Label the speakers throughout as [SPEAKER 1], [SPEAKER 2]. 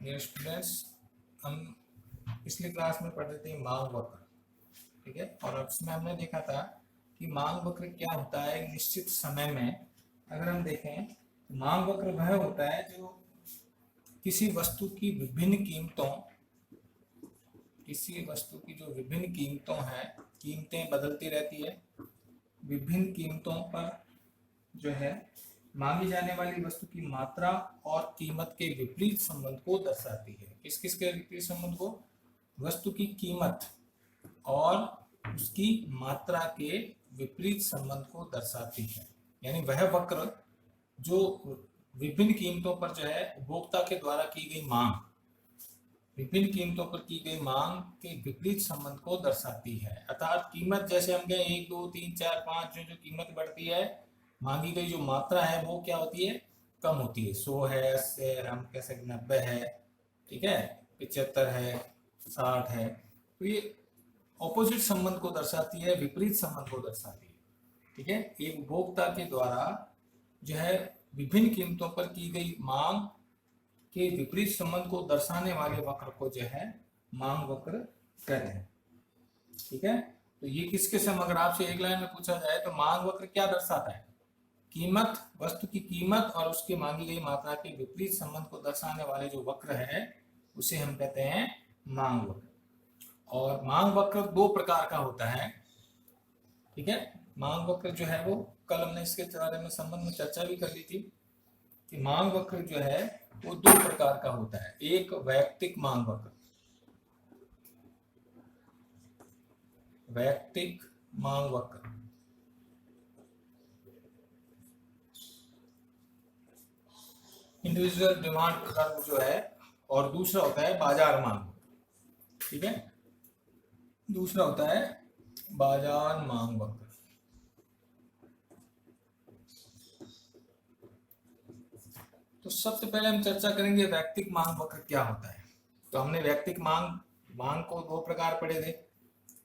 [SPEAKER 1] Dear students, हम पिछली class में पढ़ रहे थे मांग वक्र, ठीक है। और उसमें हमने देखा था कि मांग वक्र क्या होता है। एक निश्चित समय में अगर हम देखें तो मांग वक्र वह होता है जो किसी वस्तु की विभिन्न कीमतों किसी वस्तु की जो विभिन्न कीमतों हैं, कीमतें बदलती रहती है, विभिन्न कीमतों पर जो है मांगी जाने वाली वस्तु की मात्रा और कीमत के विपरीत संबंध को दर्शाती है। किस किस के विपरीत संबंध को? वस्तु की कीमत और उसकी मात्रा के विपरीत संबंध को दर्शाती है। यानी वह वक्र जो विभिन्न कीमतों पर जो है उपभोक्ता के द्वारा की गई मांग, विभिन्न कीमतों पर की गई मांग के विपरीत संबंध को दर्शाती है। अर्थात कीमत जैसे हम कहें 1 2 3 4 5 जो कीमत बढ़ती है, मांगी गई जो मात्रा है वो क्या होती है? कम होती है। 100 है, 80 है, हम कह सकते 90 है, ठीक है, 75 है, 60 है। तो ये ऑपोजिट संबंध को दर्शाती है, विपरीत संबंध को दर्शाती है, ठीक है। एक उपभोक्ता के द्वारा जो है विभिन्न कीमतों पर की गई मांग के विपरीत संबंध को दर्शाने वाले वक्र को जो है मांग वक्र कहते हैं, ठीक है। तो ये किसके सम, अगर आपसे एक लाइन में पूछा जाए तो मांग वक्र क्या दर्शाता है? कीमत, वस्तु की कीमत और उसके मांगी गई मात्रा के विपरीत संबंध को दर्शाने वाले जो वक्र है उसे हम कहते हैं मांग वक्र। और मांग वक्र दो प्रकार का होता है, ठीक है। मांग वक्र जो है वो कल हमने इसके बारे में संबंध में चर्चा भी कर ली थी कि मांग वक्र जो है वो दो प्रकार का होता है। एक वैयक्तिक मांग वक्र, वैयक्तिक मांग वक्र, इंडिविजुअल डिमांड कर्व जो है, और दूसरा होता है बाजार मांग, ठीक है। दूसरा होता है बाजार मांग वक्र। तो सबसे पहले हम चर्चा करेंगे वैयक्तिक मांग वक्र क्या होता है। तो हमने वैयक्तिक मांग को दो प्रकार पढ़े थे।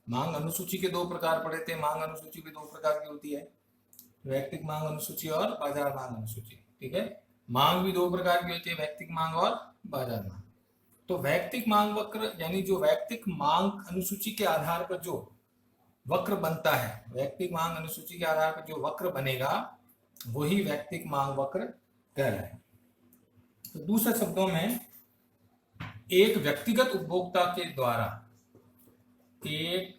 [SPEAKER 1] मांग अनुसूची के दो प्रकार पढ़े थे। मांग अनुसूची भी दो प्रकार की होती है, वैयक्तिक मांग अनुसूची और बाजार मांग अनुसूची, ठीक है। मांग भी दो प्रकार की होती है, वैयक्तिक मांग और बाजार मांग। तो वैयक्तिक मांग वक्र यानी जो वैयक्तिक मांग अनुसूची के आधार पर जो वक्र बनता है, वैयक्तिक मांग अनुसूची के आधार पर जो वक्र बनेगा वही वैयक्तिक मांग वक्र कहलाए। तो दूसरे शब्दों में एक व्यक्तिगत उपभोक्ता के द्वारा, एक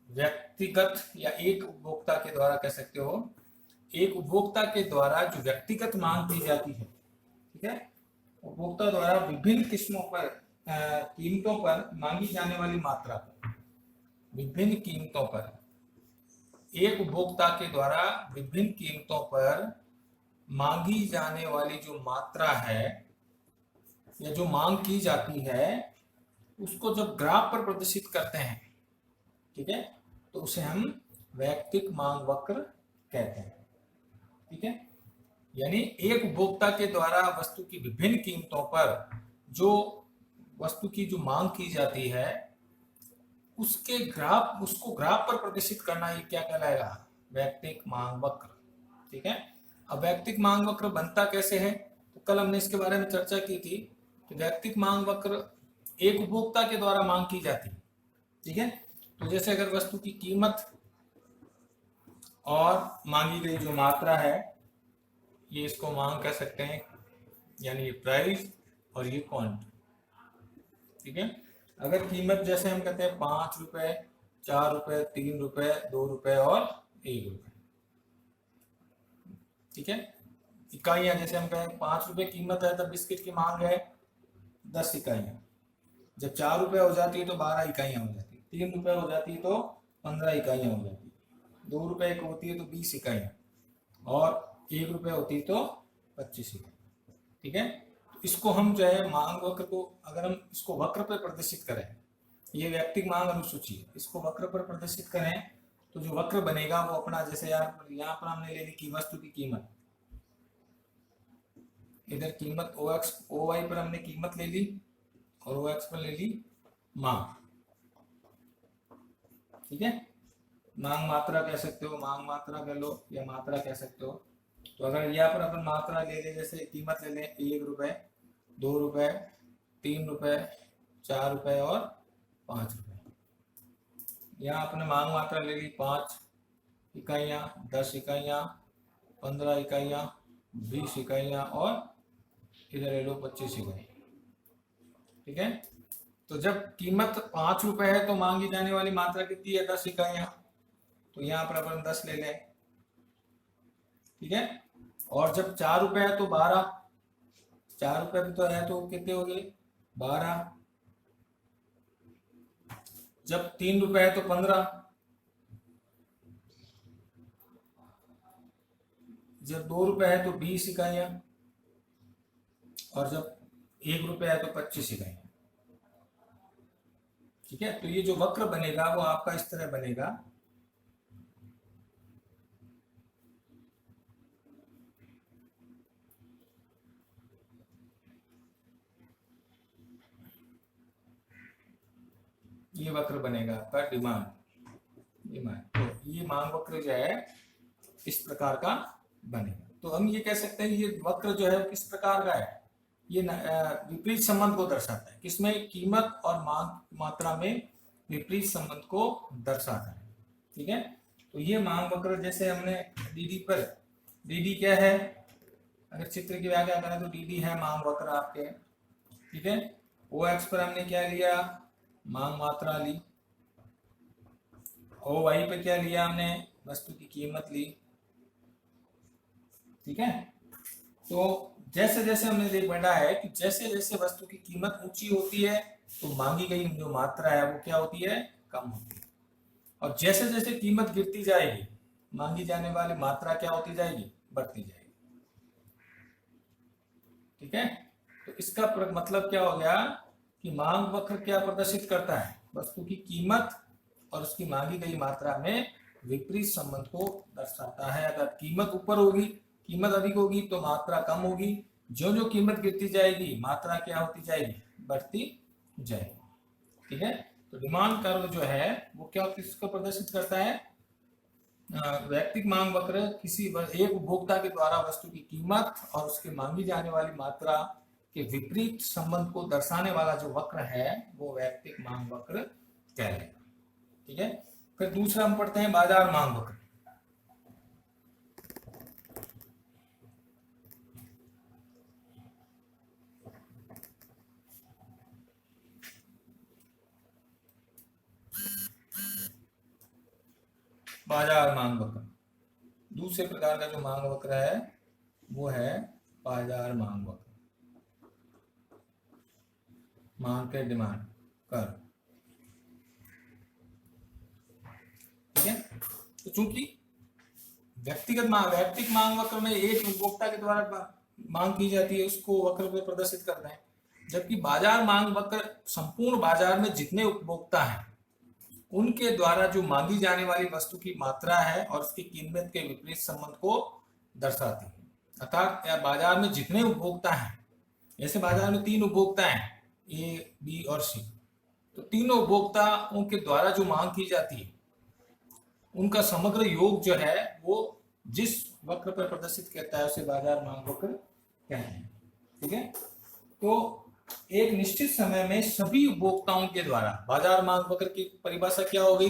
[SPEAKER 1] व्यक्तिगत या एक उपभोक्ता के द्वारा कह सकते हो, एक उपभोक्ता के द्वारा जो व्यक्तिगत मांग की जाती है, ठीक है, उपभोक्ता द्वारा विभिन्न किस्मों पर कीमतों पर मांगी जाने वाली मात्रा, विभिन्न कीमतों पर, एक उपभोक्ता के द्वारा विभिन्न कीमतों पर मांगी जाने वाली जो मात्रा है या जो मांग की जाती है उसको जब ग्राफ पर प्रदर्शित करते हैं, ठीक है, तो उसे हम वैयक्तिक मांग वक्र कहते हैं, ठीक है। यानी एक उपभोक्ता के द्वारा वस्तु की विभिन्न कीमतों पर जो वस्तु की जो मांग की जाती है उसको ग्राफ पर प्रदर्शित करना, ये क्या कहलाएगा? वैयक्तिक मांग वक्र, ठीक है। अब वैयक्तिक मांग वक्र बनता कैसे है? तो कल हमने इसके बारे में चर्चा की थी कि वैयक्तिक मांग वक्र एक उपभोक्ता के द्वारा मांग की जाती है, ठीक है। तो जैसे अगर वस्तु की कीमत और मांगी गई जो मात्रा है, ये इसको मांग कह सकते हैं, यानी ये प्राइस और ये क्वांटिटी, ठीक है। अगर कीमत जैसे हम कहते हैं 5 रुपए, 4 रुपए, 3 रुपए, 2 रुपए और 1 रुपए, ठीक है। इकाइयां जैसे हम कहें 5 रुपए कीमत है तब बिस्किट की मांग है 10 इकाइयां। जब 4 रुपए हो जाती है तो 12 इकाइयां हो जाती है, 3 रुपए हो जाती है तो 15 इकाइयां हो जाती है, 2 रुपए की होती है तो 20 इकाइयां, और 1 रुपए होती है तो 25 इकाइयां, ठीक है। इसको हम जो है मांग वक्र को, अगर हम इसको वक्र पर प्रदर्शित करें, ये वैयक्तिक मांग अनुसूची है, इसको वक्र पर प्रदर्शित करें तो जो वक्र बनेगा वो अपना, जैसे यार यहाँ पर हमने ले ली कि वस्तु की कीमत, इधर कीमत ओ वाई पर हमने कीमत ले ली और ओ एक्स पर ले ली मांग, ठीक है। मांग मात्रा कह सकते हो, मांग मात्रा कह लो या मात्रा कह सकते हो। तो अगर यहाँ पर अपन मात्रा ले ले, जैसे कीमत ले लें 1 रुपए, 2 रुपए, ₹3, ₹4 और ₹5। यहाँ आपने मांग मात्रा ले ली 5 इकाइयाँ, 10 इकाइयाँ, 15 इकाइयाँ, 20 इकाइयाँ और इधर ले लो 25 इकाई। ठीक है, तो जब कीमत ₹5 है तो मांगी जाने वाली मात्रा कितनी है? 10 इकाइयाँ। तो यहाँ पर अपन 10 ले लें। ठीक है, और जब ₹4 है तो 12, ₹4 भी तो है तो कितने हो गए? 12। जब ₹3 है तो 15, जब ₹2 है तो 20 इकाइयां, और जब ₹1 है तो 25 इकाइयां। ठीक है, तो ये जो वक्र बनेगा वो आपका इस तरह बनेगा। ये वक्र बनेगा आपका डिमांड। तो ये मांग वक्र जो है इस प्रकार का बनेगा। तो हम ये कह सकते हैं ये वक्र जो है किस प्रकार का है? ये विपरीत संबंध को दर्शाता है। किसमें? कीमत और मांग मात्रा में विपरीत संबंध को दर्शाता है। ठीक है, तो ये मांग वक्र जैसे हमने डीडी पर, डीडी क्या है? अगर चित्र की व्याख्या करें तो डीडी है मांग वक्र आपके। ठीक है, ओ एक्स पर हमने क्या लिया? मांग मात्रा ली। ओ वाई पे क्या लिया हमने? वस्तु की कीमत ली। ठीक है, तो जैसे जैसे हमने देख बैठा है कि जैसे जैसे वस्तु की कीमत ऊंची होती है तो मांगी गई जो मात्रा है वो क्या होती है? कम होती है। और जैसे जैसे कीमत गिरती जाएगी मांगी जाने वाली मात्रा क्या होती जाएगी? बढ़ती जाएगी। ठीक है, तो इसका मतलब क्या हो गया कि मांग वक्र क्या प्रदर्शित करता है? वस्तु की कीमत और उसकी मांगी गई मात्रा में विपरीत संबंध को दर्शाता है। अगर कीमत ऊपर होगी, कीमत अधिक होगी तो मात्रा कम होगी। जो जो कीमत गिरती जाएगी मात्रा क्या होती जाएगी? बढ़ती जाएगी। ठीक है, तो डिमांड कर्व जो है वो क्या किसको प्रदर्शित करता है? वैयक्तिक मांग वक्र किसी एक उपभोक्ता के द्वारा वस्तु की कीमत और उसके मांगी जाने वाली मात्रा के विपरीत संबंध को दर्शाने वाला जो वक्र है वो वैयक्तिक मांग वक्र कहलाएगा। ठीक है, फिर दूसरा हम पढ़ते हैं बाजार मांग वक्र। बाजार मांग वक्र दूसरे प्रकार का जो मांग वक्र है वो है बाजार मांग वक्र, मार्केट डिमांड कर्व। ठीक है, तो चूंकि वैयक्तिक मांग वक्र में एक उपभोक्ता के द्वारा मांग की जाती है उसको वक्र में प्रदर्शित करते हैं, जबकि बाजार मांग वक्र संपूर्ण बाजार में जितने उपभोक्ता हैं उनके द्वारा जो मांगी जाने वाली वस्तु की मात्रा है और उसकी कीमत के विपरीत संबंध को दर्शाती है। अर्थात बाजार में जितने उपभोक्ता हैं, जैसे बाजार में 3 उपभोक्ता हैं ए, बी और सी, तो तीनों उपभोक्ताओं के द्वारा जो मांग की जाती है उनका समग्र योग जो है वो जिस वक्र पर प्रदर्शित करता है उसे बाजार मांग वक्र कहते हैं। ठीक है, तो एक निश्चित समय में सभी उपभोक्ताओं के द्वारा, बाजार मांग वक्र की परिभाषा क्या हो गई?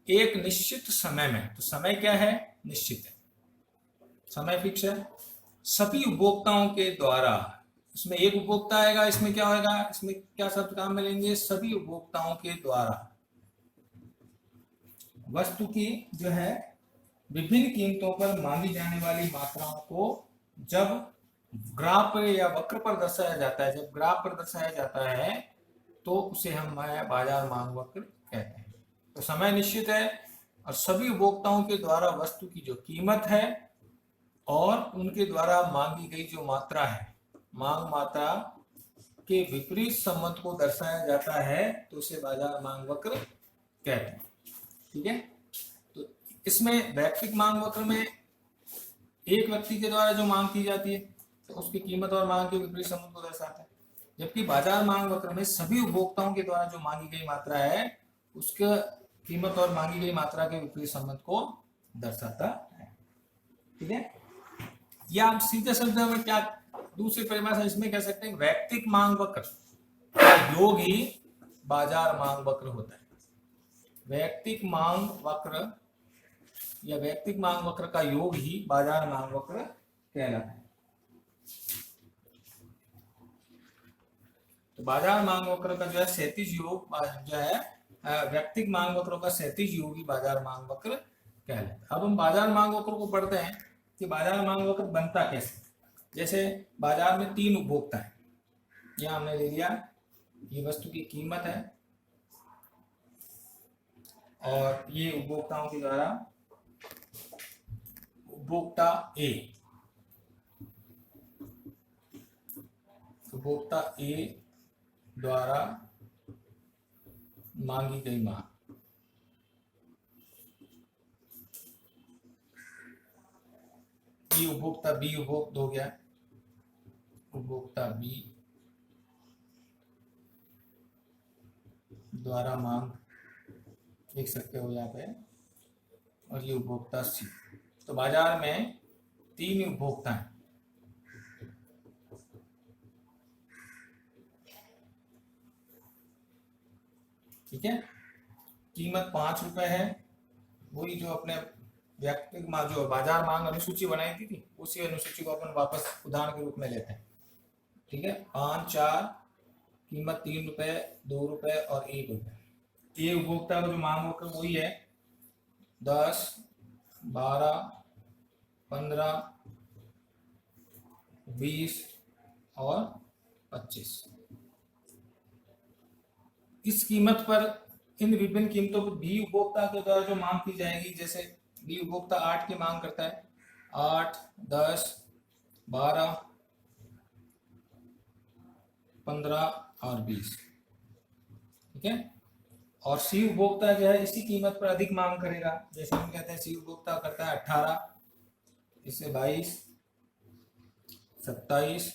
[SPEAKER 1] एक निश्चित समय में, तो समय क्या है? निश्चित है, समय फिक्स है। सभी उपभोक्ताओं के द्वारा, इसमें एक उपभोक्ता आएगा, इसमें क्या होगा? इसमें क्या शब्द काम में लेंगे? सभी उपभोक्ताओं के द्वारा वस्तु की जो है विभिन्न कीमतों पर मांगी जाने वाली मात्राओं को जब ग्राफ या वक्र पर दर्शाया जाता है, जब ग्राफ पर दर्शाया जाता है तो उसे हम बाजार मांग वक्र कहते हैं। तो समय निश्चित है और सभी उपभोक्ताओं के द्वारा वस्तु की जो कीमत है और उनके द्वारा मांगी गई जो मात्रा है, मांग मात्रा के विपरीत संबंध को दर्शाया जाता है तो उसे बाजार मांग वक्र कहते हैं। ठीक है, तो इसमें वैयक्तिक मांग वक्र में एक व्यक्ति के द्वारा जो मांग की जाती है तो उसकी कीमत और मांग के विपरीत संबंध को दर्शाता है, जबकि बाजार मांग वक्र में सभी उपभोक्ताओं के द्वारा जो मांगी गई मात्रा है उसके कीमत और मांगी गई मात्रा के विपरीत संबंध को दर्शाता है। ठीक है, या आप सीधे शब्दों में क्या दूसरी परिभाषा इसमें कह सकते हैं? वैयक्तिक मांग वक्र योग ही बाजार मांग वक्र होता है। वैयक्तिक मांग वक्र या वैयक्तिक मांग वक्र का योग ही बाजार मांग वक्र कहलाता है। तो बाजार मांग वक्र का जो है क्षैतिज योग जो है वैयक्तिक मांग वक्रों का क्षैतिज योग ही बाजार मांग वक्र कहलाता है। अब हम बाजार मांग वक्र को पढ़ते हैं कि बाजार मांग वक्र बनता कैसे। जैसे बाजार में तीन उपभोक्ता है, यह हमने ले लिया, ये वस्तु की कीमत है और ये उपभोक्ताओं के द्वारा उपभोक्ता ए द्वारा मांगी गई मांग। ये उपभोक्ता बी उपभोक्त हो गया, उपभोक्ता बी द्वारा मांग लिख सकते हो यहाँ पे, और ये उपभोक्ता सी। तो बाजार में तीन उपभोक्ता हैं, ठीक है। कीमत 5 रुपए है, वही जो अपने व्यक्तिगत जो बाजार मांग अनुसूची बनाई थी उसी अनुसूची को अपन वापस उदाहरण के रूप में लेते हैं, ठीक है। 5, 4, कीमत 3 रुपए, 2 रुपए और 1 रुपए। ये उपभोक्ता का जो मांग वक्र वही है 10, 12, 15, 20 और 25। इस कीमत पर इन विभिन्न कीमतों पर बी उपभोक्ता के द्वारा जो मांग की जाएगी, जैसे बी उपभोक्ता 8 की मांग करता है, 8, 10, 12, 15 और 20, ठीक है। और सी उपभोक्ता जो है इसी कीमत पर अधिक मांग करेगा, जैसे हम कहते हैं सी उपभोक्ता करता है 18, इससे 22, 27,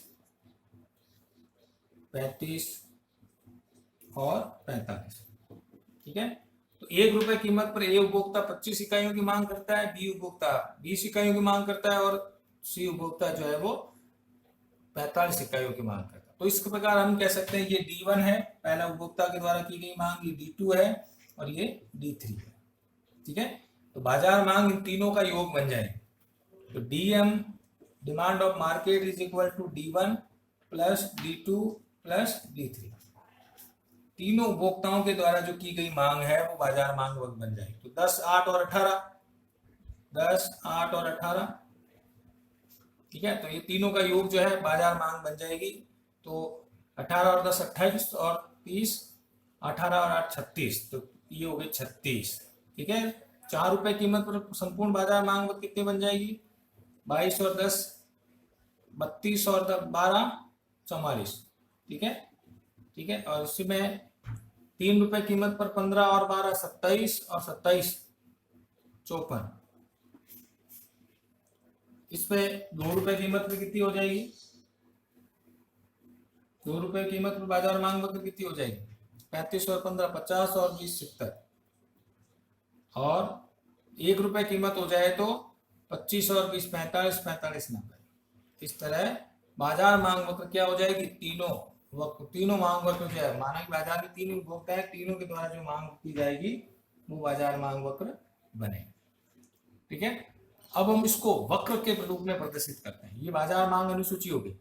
[SPEAKER 1] 35 और 45, ठीक है। तो 1 रुपए कीमत पर ए उपभोक्ता 25 इकाइयों की मांग करता है, बी उपभोक्ता 20 इकाइयों की मांग करता है और सी उपभोक्ता जो है वो 45 इकाइयों की मांग करता है। तो इस प्रकार हम कह सकते हैं ये D1 है, पहला उपभोक्ता के द्वारा की गई मांग, ये D2 है और ये D3 है, ठीक है। तो बाजार मांग इन तीनों का योग बन जाएगी। तो DM demand of market is equal to D1 plus D2 plus D3। तीनों उपभोक्ताओं के द्वारा जो की गई मांग है वो बाजार मांग वक्र बन जाएगी। तो 10, 8 और 18, 10, 8 और 18, ठीक है। तो ये तीनों का योग जो है बाजार मांग बन जाएगी। तो 18 और 10 28 और 30, 18 और 8 36, तो ये हो गए 36, ठीक है। 4 रुपए कीमत पर संपूर्ण बाजार मांग वक्र कितनी बन जाएगी, 22 और 10 32 और 12 44, ठीक है, ठीक है। और इसमें 3 रुपए कीमत पर 15 और 12 27 और 27 54। इस पे 2 रुपए कीमत पे कितनी हो जाएगी, 2 रुपए कीमत पर बाजार मांग वक्र कितनी हो जाएगी, 35 और 15 50 और 20 70। और 1 रुपए कीमत हो जाए तो 25 और 20 45 45 90। इस तरह बाजार मांग वक्र क्या हो जाएगी, तीनों मांग वक्र जो है, माना कि बाजार में तीन उपभोक्ता है, तीनों के द्वारा जो मांग की जाएगी वो बाजार मांग वक्र बनेगा, ठीक है। अब हम इसको वक्र के रूप में प्रदर्शित करते हैं। ये बाजार मांग अनुसूची होगी,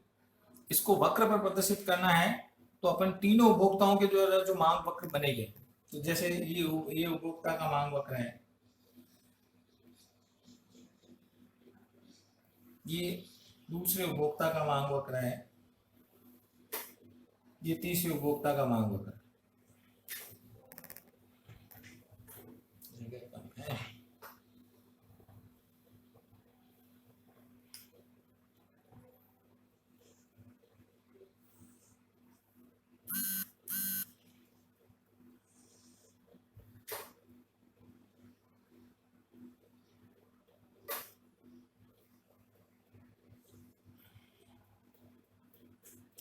[SPEAKER 1] इसको वक्र पर प्रदर्शित करना है तो अपन तीनों उपभोक्ताओं के द्वारा जो मांग वक्र बनेंगे, तो जैसे ये उपभोक्ता का मांग वक्र है, ये दूसरे उपभोक्ता का मांग वक्र है, ये तीसरे उपभोक्ता का मांग वक्र है।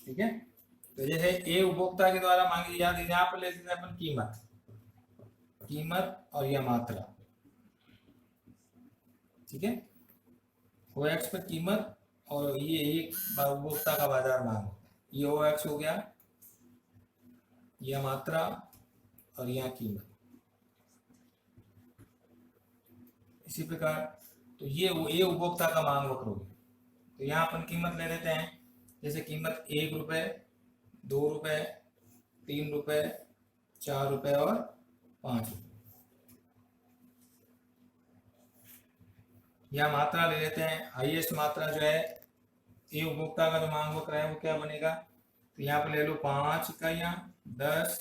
[SPEAKER 1] ठीक है। तो जैसे ए उपभोक्ता के द्वारा मांगी जाती है, यहाँ पर ले लेते हैं अपन कीमत और यह मात्रा, ठीक है। OX पर कीमत और ये एक उपभोक्ता का बाजार मांग, ये OX हो गया यह मात्रा और यह कीमत। इसी प्रकार तो ये उपभोक्ता का मांग वक्र हो गया। तो यहाँ अपन कीमत ले लेते हैं, जैसे कीमत 1 रुपये, 2 रुपये, 3 रुपये, 4 रुपये और 5 रुपये। यह मात्रा ले लेते हैं। हाईएस्ट मात्रा जो है ये उपभोक्ता का जो मांग वक्र है वो क्या बनेगा, तो यहाँ पर ले लो 5 इकाइयाँ, 10,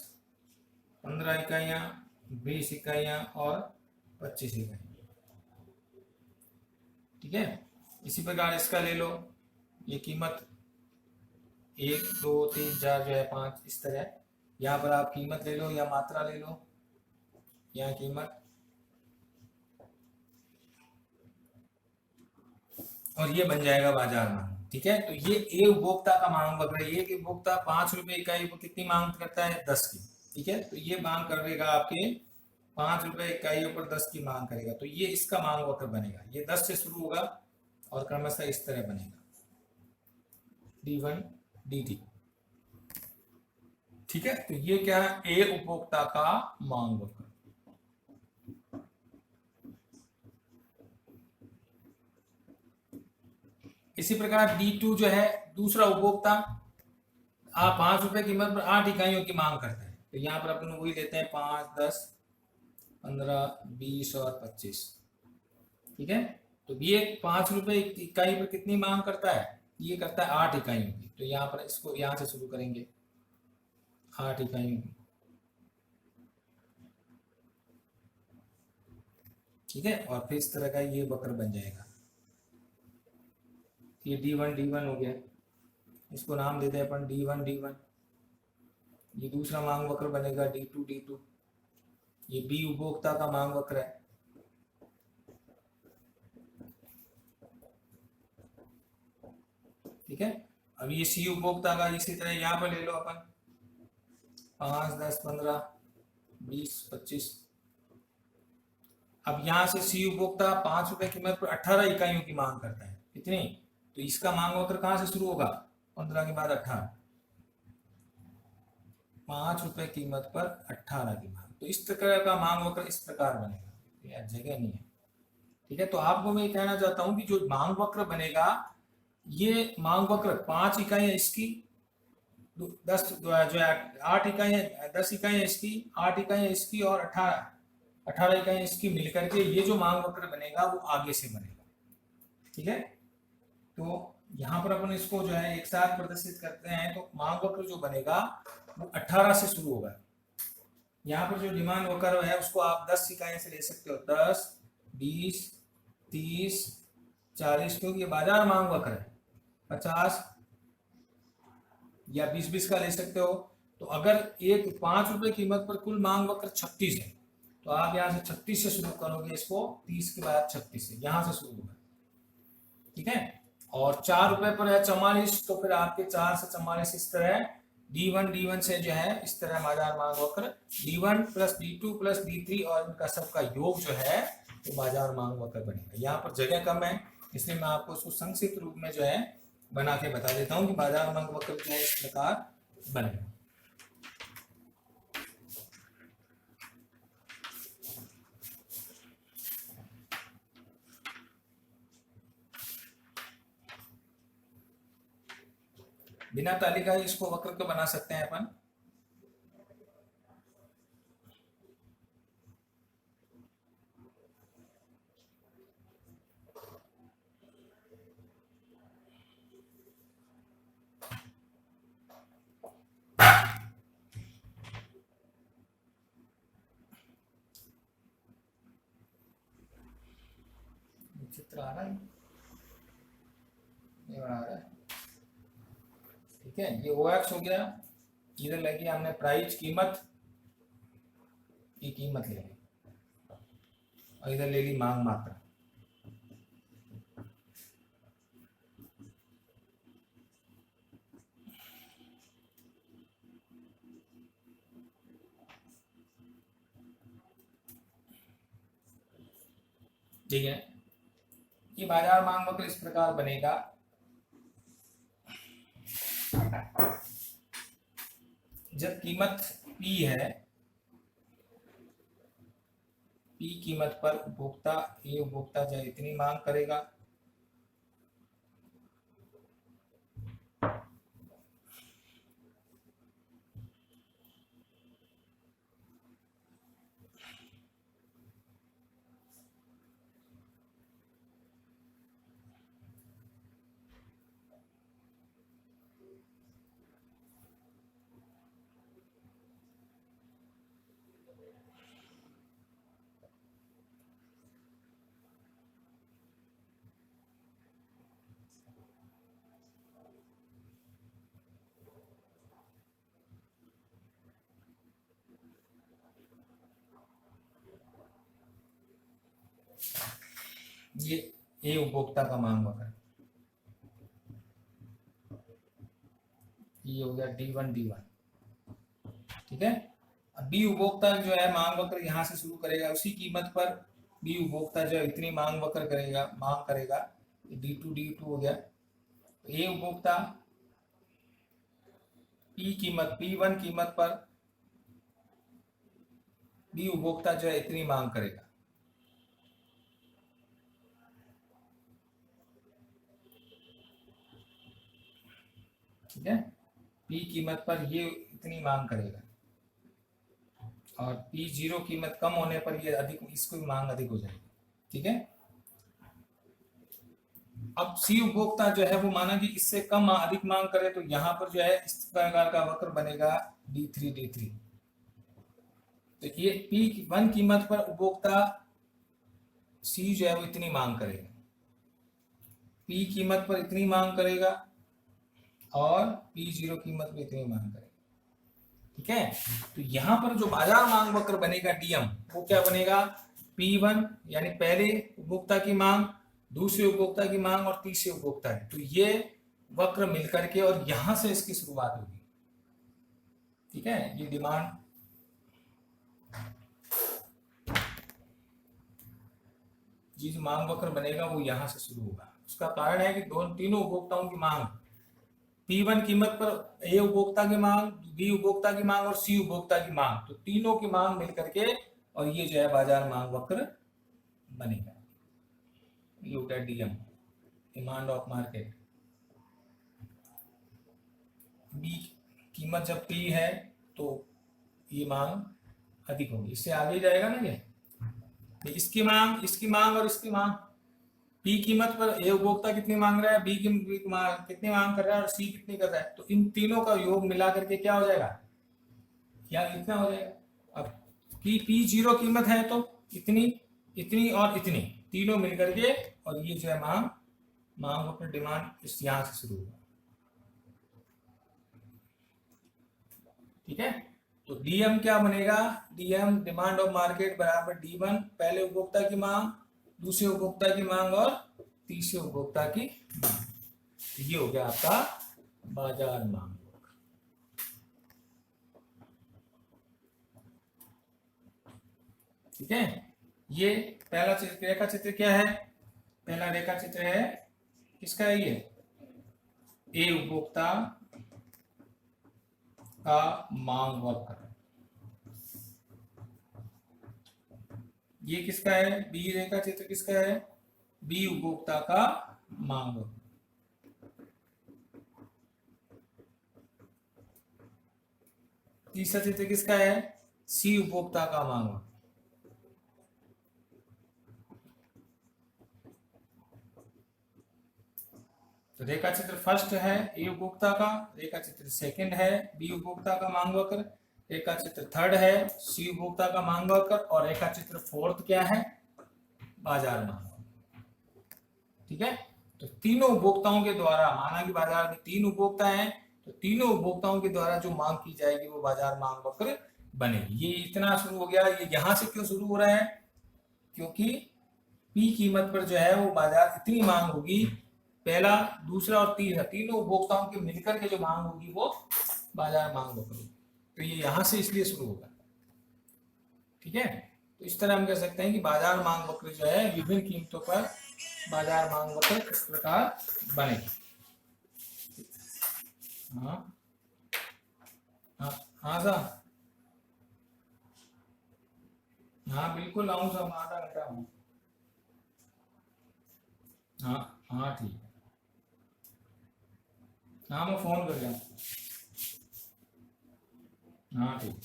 [SPEAKER 1] 15 इकाइयाँ, 20 इकाइयाँ और 25 इकाइयाँ। ठीक है। इसी प्रकार इसका ले लो, ये कीमत 1, 2, 3, 4 जो है 5, इस तरह यहाँ पर आप कीमत ले लो या मात्रा ले लो, यहाँ कीमत और ये बन जाएगा बाजार मांग। ठीक है। तो ये ए उपभोक्ता का मांग वक्र है। एक उपभोक्ता 5 रुपए इकाई को कितनी मांग करता है, 10 की। ठीक है। तो ये मांग करेगा आपके 5 रुपए इकाइयों पर 10 की मांग करेगा, तो ये इसका मांग वक्र बनेगा। ये 10 से शुरू होगा और क्रमशः इस तरह बनेगा D1 DT। ठीक है। तो ये क्या है, ए उपभोक्ता का मांग वक्र। इसी प्रकार D2 जो है दूसरा उपभोक्ता, आप 5 रुपए कीमत पर 8 इकाइयों की मांग करते हैं। तो यहाँ पर अपन वही लेते हैं 5, 10, 15, 20 और 25। ठीक है। तो ये 5 रुपए इकाई पर कितनी मांग करता है, ये करता है 8 इकाइयों की। तो यहाँ पर इसको यहाँ से शुरू करेंगे 8 इकाइयों की। ठीक है। और फिर इस तरह का ये वक्र बन जाएगा। ये D1 हो गया, इसको नाम देते हैं अपन D1। ये दूसरा मांग वक्र बनेगा D2। ये बी उपभोक्ता का मांग वक्र है। ठीक है। अब ये सी उपभोक्ता का इसी तरह यहाँ पर ले लो अपन 5, 10, 15, 20, 25। अब यहाँ से सी उपभोक्ता 5 रुपए कीमत पर 18 इकाइयों की मांग करता है। कितनी, तो इसका मांग वक्र कहां से शुरू होगा, 15 के बाद 18, 5 रुपए कीमत पर 18 की मांग। तो इस प्रकार का मांग वक्र इस प्रकार बनेगा। यार जगह नहीं है। ठीक है। तो आपको मैं ये कहना चाहता हूं कि जो मांग वक्र बनेगा, ये मांग वक्र 5 इकाइयां इसकी, 10 जो है 8 इकाइयां, 10 इकाइयां इसकी, 8 इकाइयां इसकी और 18 इकाइयां इसकी मिलकर के ये जो मांग वक्र बनेगा वो आगे से बनेगा। ठीक है। तो यहाँ पर अपन इसको जो है एक साथ प्रदर्शित करते हैं। तो मांग वक्र जो बनेगा वो 18 से शुरू होगा। यहाँ पर जो डिमांड वक्र है उसको आप 10 इकाइयों से ले सकते हो, 10, 20, 30, 40, क्योंकि ये बाजार मांग वक्र है। 50 या 20 का ले सकते हो। तो अगर एक 5 रुपए कीमत पर कुल मांग वक्र 36 है, तो आप यहाँ से 36 से शुरू करोगे इसको, 30 के बाद 36 से यहाँ से शुरू होगा। ठीक है। और 4 रुपए पर है 44, तो फिर आपके 4 से 44 इस तरह D1 से जो है इस तरह बाजार मांग वक्र D1 plus D2 plus D3 और इनका सबका योग जो है तो बाजार मांग वक्र बनेगा। यहाँ पर जगह कम है, इसलिए मैं आपको इसको संक्षिप्त रूप में जो है बना के बता देता हूँ कि बाजार मांग वक्र जो है इस प्रकार बनेगा। बिना तालिका ही इसको वक्र को बना सकते हैं अपन। चित्र आ रहा है, ये आ रहा है। ठीक है। ये OX हो गया, इधर लगी हमने प्राइस कीमत, ये कीमत ले ली और इधर ले ली मांग मात्रा। ठीक है। ये बाजार मांग वक्र इस प्रकार बनेगा। जब कीमत P है, P कीमत पर उपभोक्ता A उपभोक्ता जो है इतनी मांग करेगा, ये A उपभोक्ता का मांग वक्र, ये हो गया D1, ठीक है। अब B उपभोक्ता जो है मांग वक्र यहाँ से शुरू करेगा, उसी कीमत पर B उपभोक्ता जो है इतनी मांग वक्र करेगा, मांग करेगा, D2 हो गया। A उपभोक्ता P1 कीमत पर B उपभोक्ता जो है इतनी मांग करेगा, ठीक है। P कीमत पर ये इतनी मांग करेगा और P0 कीमत कम होने पर ये अधिक, इसको मांग अधिक हो जाएगी, ठीक है। अब C उपभोक्ता जो है वो माना कि इससे कम अधिक मांग करे, तो यहाँ पर जो है इस प्रकार का वक्र बनेगा D3। तो ये P1 कीमत पर उपभोक्ता C जो है वो इतनी मांग करेगा, P कीमत पर इतनी मांग करेगा और P0 कीमत पर इतनी मांग करेगा, ठीक है। तो यहाँ पर जो बाजार मांग वक्र बनेगा DM, वो क्या बनेगा, P1 यानी पहले उपभोक्ता की मांग, दूसरे उपभोक्ता की मांग और तीसरे उपभोक्ता की, तो ये वक्र मिलकर के और यहां से इसकी शुरुआत होगी, ठीक है। ये डिमांड जो मांग वक्र बनेगा वो यहां से शुरू होगा। उसका कारण है कि तीनों उपभोक्ताओं की मांग, P1 कीमत पर A उपभोक्ता की मांग, B उपभोक्ता की मांग और C उपभोक्ता की मांग, तो तीनों की मांग मिलकर के और ये जो है बाजार मांग वक्र बनेगा। ये होता है DM, demand of market. B कीमत जब P है तो ये मांग अधिक होगी, इससे आगे जाएगा ना ये, इसकी मांग, इसकी मांग और इसकी मांग। P कीमत पर A उपभोक्ता कितनी मांग रहा है, B कितनी मांग कर रहा है और C कितनी कर रहा है, तो इन तीनों का योग मिला करके क्या हो जाएगा, क्या इतना हो जाएगा। अब P0 कीमत है तो इतनी, इतनी और इतनी, तीनों मिलकर के और ये जो है मांग अपनी डिमांड इस यहां से शुरू होगा, ठीक है। तो DM क्या बनेगा, DM डिमांड ऑफ मार्केट बराबर D1 पहले उपभोक्ता की मांग, दूसरे उपभोक्ता की मांग और तीसरे उपभोक्ता की मांग, ये हो गया आपका बाजार मांग, ठीक है। ये पहला रेखा चित्र क्या है, पहला रेखा चित्र है किसका है, ये A उपभोक्ता का मांग वक्र, ये किसका है, B रेखा चित्र किसका है, B उपभोक्ता का मांग वक्र। तीसरा चित्र किसका है, C उपभोक्ता का मांग वक्र। तो रेखा चित्र फर्स्ट है A उपभोक्ता का, रेखा चित्र सेकंड है B उपभोक्ता का मांग वक्र, रेखा चित्र थर्ड है C उपभोक्ता का मांग वक्र और रेखा चित्र फोर्थ क्या है, बाजार मांग वक्र, ठीक है। तो तीनों उपभोक्ताओं के द्वारा, माना कि बाजार में 3 उपभोक्ता हैं, तो तीनों उपभोक्ताओं के द्वारा जो मांग की जाएगी वो बाजार मांग वक्र बनेगी। ये इतना शुरू हो गया, ये यहां से क्यों शुरू हो रहा है, क्योंकि P कीमत पर जो है वो बाजार इतनी मांग होगी, पहला दूसरा और तीसरा तीनों उपभोक्ताओं के मिलकर के जो मांग होगी वो बाजार मांग वक्र होगी, तो ये यहां से इसलिए शुरू होगा, ठीक है। तो इस तरह हम कह सकते हैं कि बाजार मांग वक्र जो है विभिन्न कीमतों पर बाजार मांग वक्र इस प्रकार बनेगी। हाँ हाँ हाँ सर, हाँ बिल्कुल आऊँ, सब आधा घंटा हूँ। हाँ हाँ ठीक है। हाँ मैं फोन कर रहा हूँ। हाँ ठीक।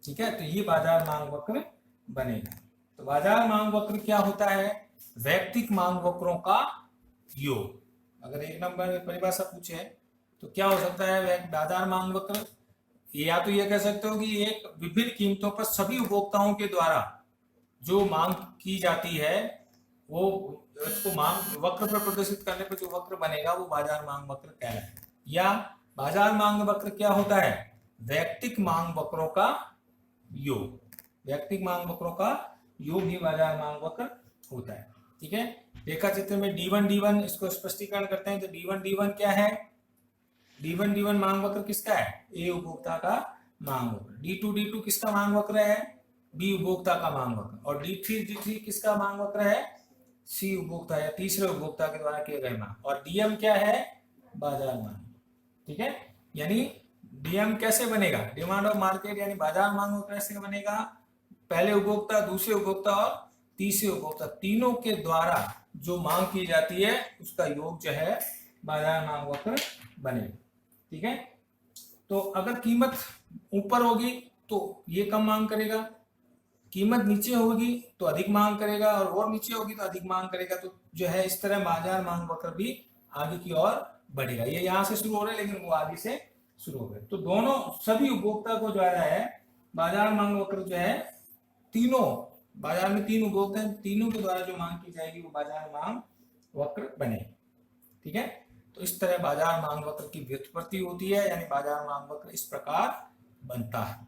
[SPEAKER 1] ठीक है, तो ये बाजार मांग वक्र बनेगा। तो बाजार मांग वक्र क्या होता है? वैयक्तिक मांग वक्रों का योग। अगर एक नंबर में परिभाषा पूछे तो क्या हो सकता है बाजार मांग वक्र? या तो ये कह सकते हो कि एक विभिन्न कीमतों पर सभी उपभोक्ताओं के द्वारा जो मांग की जाती है, वो उसको मांग वक्र पर प्रदर्शित करने पर जो वक्र बनेगा वो बाजार मांग वक्र कहलाएगा। या बाजार मांग वक्र क्या होता है? वैयक्तिक मांग वक्रों का योग। वैयक्तिक मांग वक्रों का योग ही बाजार मांग वक्र होता है। ठीक है, रेखा चित्र में D1 इसको स्पष्टीकरण करते हैं। तो D1 क्या है? D1 मांग वक्र किसका है? ए उपभोक्ता का मांग वक्र। D2 किसका मांग वक्र है? बी उपभोक्ता का मांग वक्र। और D3 किसका मांग वक्र है? सी उपभोक्ता या तीसरे उपभोक्ता के द्वारा किए गए मांग। और DM क्या है? बाजार मांग। ठीक है, यानी DM कैसे बनेगा? डिमांड ऑफ मार्केट यानी बाजार मांग कैसे बनेगा? पहले उपभोक्ता, दूसरे उपभोक्ता और तीसरे उपभोक्ता तीनों के द्वारा जो मांग की जाती है उसका योग जो है बाजार मांग वक्र बनेगा। ठीक है, तो अगर कीमत ऊपर होगी तो ये कम मांग करेगा, कीमत नीचे होगी तो अधिक मांग करेगा, और नीचे होगी तो अधिक मांग करेगा। तो जो है इस तरह बाजार मांग वक्र भी आगे की ओर बढ़ेगा। ये यहाँ से शुरू हो रहा है लेकिन वो आगे से शुरू हो गए। तो दोनों सभी उपभोक्ता को जो है बाजार मांग वक्र जो है, तीनों बाजार में तीन उपभोक्ता हैं, तीनों के द्वारा जो मांग की जाएगी वो बाजार मांग वक्र बनेगी। ठीक है, तो इस तरह बाजार मांग वक्र की व्युत्पत्ति होती है, यानी बाजार मांग वक्र इस प्रकार बनता है।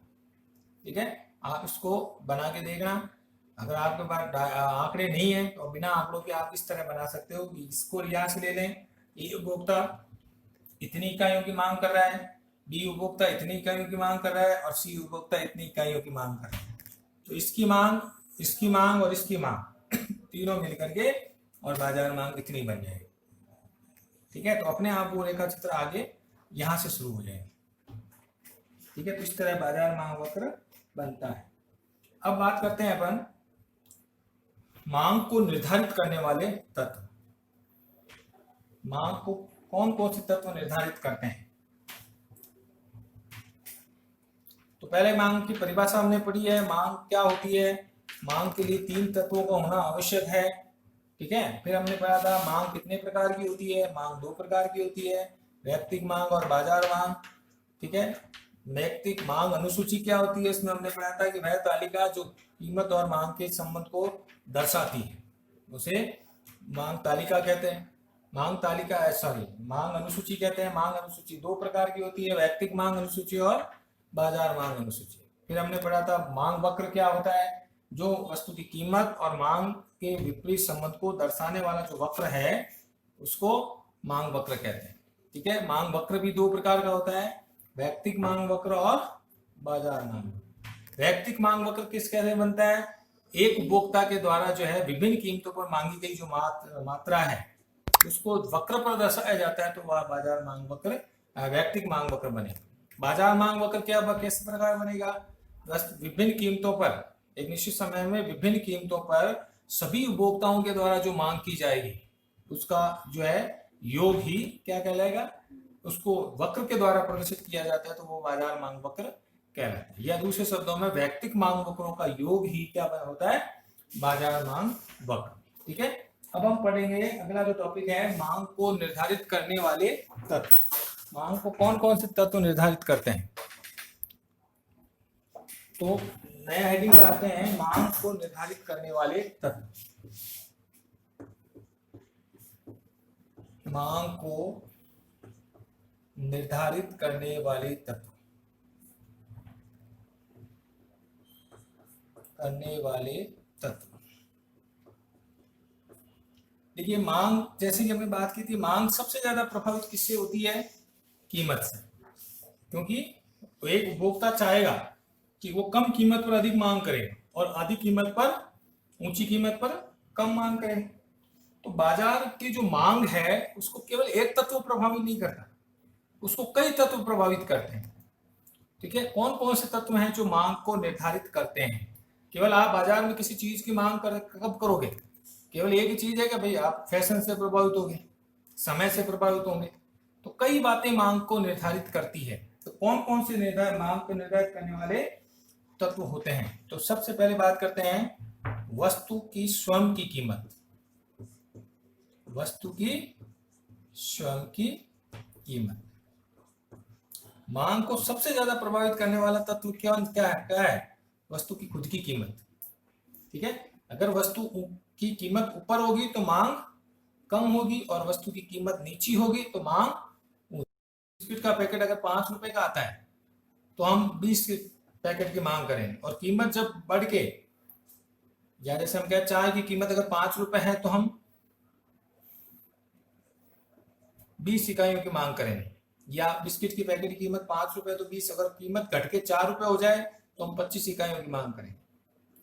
[SPEAKER 1] ठीक है, आप इसको बना के देखना। अगर आपके पास आंकड़े नहीं है तो बिना आंकड़ों के आप इस तरह बना सकते हो कि इसको यहाँ से ले लें, ए उपभोक्ता इतनी इकाइयों की मांग कर रहा है, बी उपभोक्ता इतनी इकाइयों की मांग कर रहा है, और सी उपभोक्ता इतनी इकाइयों की मांग कर रहा है। तो इसकी मांग और इसकी मांग तीनों मिलकर के और बाजार मांग इतनी बन जाएगी। ठीक है, तो अपने आप वो रेखा चित्र आगे यहां से शुरू हो जाएगा। ठीक है, तो इस तरह बाजार मांग वक्र बनता है। अब बात करते हैं अपन मांग को निर्धारित करने वाले तत्व। मांग को कौन कौन से तत्व निर्धारित करते हैं? तो पहले मांग की परिभाषा हमने पढ़ी है। मांग क्या होती है? मांग के लिए तीन तत्वों का होना आवश्यक है। ठीक है, फिर हमने पढ़ा था मांग कितने प्रकार की होती है। मांग दो प्रकार की होती है, वैयक्तिक मांग और बाजार मांग। ठीक है, वैयक्तिक मांग अनुसूची क्या होती है? इसमें हमने पढ़ा था कि वह तालिका जो कीमत और मांग के संबंध को दर्शाती है उसे मांग तालिका कहते हैं। मांग तालिका मांग अनुसूची कहते हैं। मांग अनुसूची दो प्रकार की होती है, वैयक्तिक मांग अनुसूची और बाजार मांग अनुसूची। फिर हमने पढ़ा था मांग वक्र क्या होता है? जो वस्तु की कीमत और मांग के विपरीत संबंध को दर्शाने वाला जो वक्र है उसको मांग वक्र कहते हैं। ठीक है, मांग वक्र भी दो प्रकार का होता है, वैयक्तिक मांग वक्र और बाजार मांग। वैयक्तिक मांग वक्र किस कैसे बनता है? एक उपभोक्ता के द्वारा जो है विभिन्न कीमतों पर मांगी गई जो मात्रा है उसको वक्र पर दर्शाया जाता है, तो वह बाजार मांग वक्र वैयक्तिक मांग वक्र बनेगा। बाजार मांग वक्र क्या किस प्रकार बनेगा? विभिन्न कीमतों पर एक निश्चित समय में विभिन्न कीमतों पर सभी उपभोक्ताओं के द्वारा जो मांग की जाएगी उसका जो है योग ही क्या कहलाएगा? उसको वक्र के द्वारा प्रदर्शित किया जाता है, तो वो बाजार मांग वक्र कहलाता है। या दूसरे शब्दों में वैयक्तिक मांग वक्रों का योग ही क्या होता है? बाजार मांग वक्र। ठीक है, अब हम पढ़ेंगे अगला जो टॉपिक है मांग को निर्धारित करने वाले तत्व। मांग को कौन कौन से तत्व निर्धारित करते हैं? तो नया हेडिंग लगाते हैं मांग को निर्धारित करने वाले तत्व। मांग को निर्धारित करने वाले तत्व देखिए, मांग जैसे कि हमने बात की थी, मांग सबसे ज्यादा प्रभावित किससे होती है? कीमत से। क्योंकि एक उपभोक्ता चाहेगा कि वो कम कीमत पर अधिक मांग करे और अधिक कीमत पर ऊंची कीमत पर कम मांग करे। तो बाजार की जो मांग है उसको केवल एक तत्व प्रभावित नहीं करता, उसको कई तत्व प्रभावित करते हैं। ठीक है, कौन कौन से तत्व हैं जो मांग को निर्धारित करते हैं? केवल आप बाजार में किसी चीज की मांग कब करोगे? केवल एक ही चीज है कि भाई आप फैशन से प्रभावित होंगे, समय से प्रभावित होंगे। तो कई बातें मांग को निर्धारित करती है। तो कौन कौन से मांग को निर्धारित करने वाले तत्व होते हैं? तो सबसे पहले बात करते हैं वस्तु की स्वयं की कीमत। वस्तु की स्वयं की कीमत। मांग को सबसे ज्यादा प्रभावित करने वाला तत्व क्या है? वस्तु की खुद की कीमत। ठीक है, अगर वस्तु की कीमत ऊपर होगी तो मांग कम होगी, और वस्तु की कीमत नीची होगी तो मांग। बिस्किट का पैकेट अगर 5 रुपए का आता है तो हम 20 पैकेट की मांग करेंगे, और कीमत जब बढ़ के, या जैसे हम क्या, चाय की कीमत अगर 5 रुपए है तो हम 20 इकाइयों की मांग करेंगे। या बिस्किट की पैकेट की कीमत 5 रुपए तो 20, अगर कीमत घट के 4 रुपए हो जाए तो हम 25 इकाइयों की मांग करेंगे।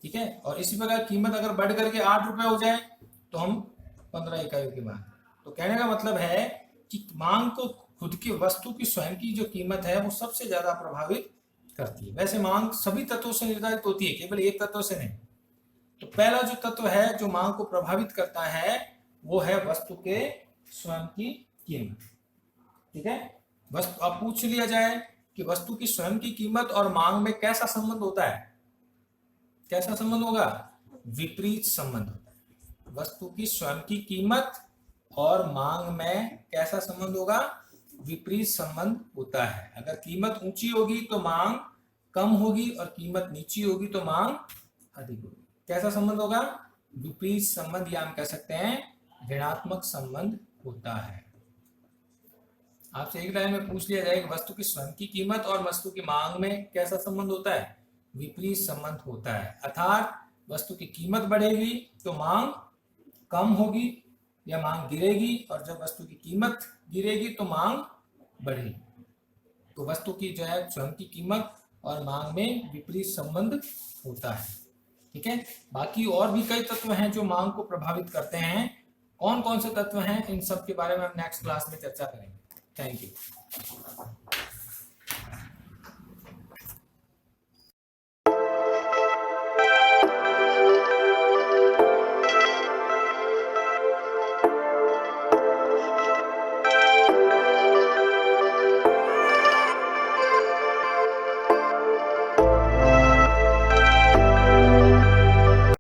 [SPEAKER 1] ठीक है, और इसी प्रकार कीमत अगर बढ़ करके 8 रुपए हो जाए तो हम 15 इकाइयों की मांग। तो कहने का मतलब है कि मांग को खुद की वस्तु की स्वयं की जो कीमत है वो सबसे ज्यादा प्रभावित करती है। वैसे मांग सभी तत्वों से निर्धारित होती है, केवल एक तत्व से नहीं। तो पहला जो तत्व है जो मांग को प्रभावित करता है वो है वस्तु के स्वयं की कीमत। ठीक है, वस्तु, अब पूछ लिया जाए कि वस्तु की स्वयं की कीमत और मांग में कैसा संबंध होता है? कैसा संबंध होगा? विपरीत संबंध होता है। वस्तु की स्वयं की कीमत और मांग में कैसा संबंध होगा? विपरीत संबंध होता है। अगर कीमत ऊंची होगी तो मांग कम होगी, और कीमत नीची होगी तो मांग अधिक होगी। कैसा संबंध होगा? विपरीत संबंध, या हम कह सकते हैं ऋणात्मक संबंध होता है। आपसे एक लाइन में पूछ लिया जाए कि वस्तु की स्वयं की कीमत और वस्तु की मांग में कैसा संबंध होता है? विपरीत संबंध होता है। अर्थात वस्तु की कीमत बढ़ेगी तो मांग कम होगी या मांग गिरेगी, और जब वस्तु की कीमत गिरेगी तो मांग बढ़ेगी। तो वस्तु की जो है स्वयं की कीमत और मांग में विपरीत संबंध होता है। ठीक है, बाकी और भी कई तत्व हैं जो मांग को प्रभावित करते हैं। कौन कौन से तत्व हैं, इन सब के बारे में हम नेक्स्ट क्लास में चर्चा करेंगे। Thank you.